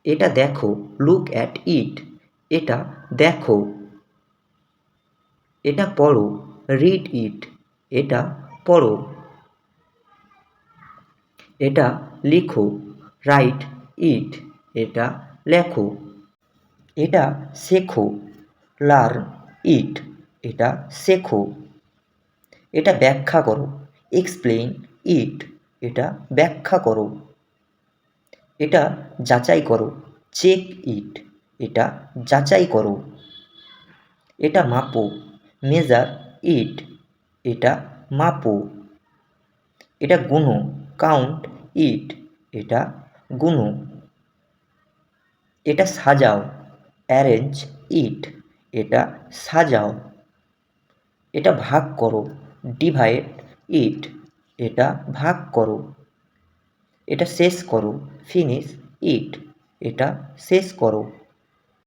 এটা দেখো, look at it. এটা দেখো। এটা পড়ো, রিড ইট। এটা পড়ো। এটা লিখো, রাইট ইট। এটা লেখো। এটা শেখো, লার্ন ইট। এটা শেখো। এটা ব্যাখ্যা করো, এক্সপ্লেইন ইট। এটা ব্যাখ্যা করো। এটা যাচাই করো, চেক ইট। এটা যাচাই করো। এটা মাপো, মেজার ইট। এটা মাপো। এটা গুনো, কাউন্ট ইট। এটা গুনো। এটা সাজাও, অ্যারেঞ্জ ইট। এটা সাজাও। এটা ভাগ করো, ডিভাইড ইট। এটা ভাগ করো। এটা শেষ করো, ফিনিশ ইট। এটা শেষ করো।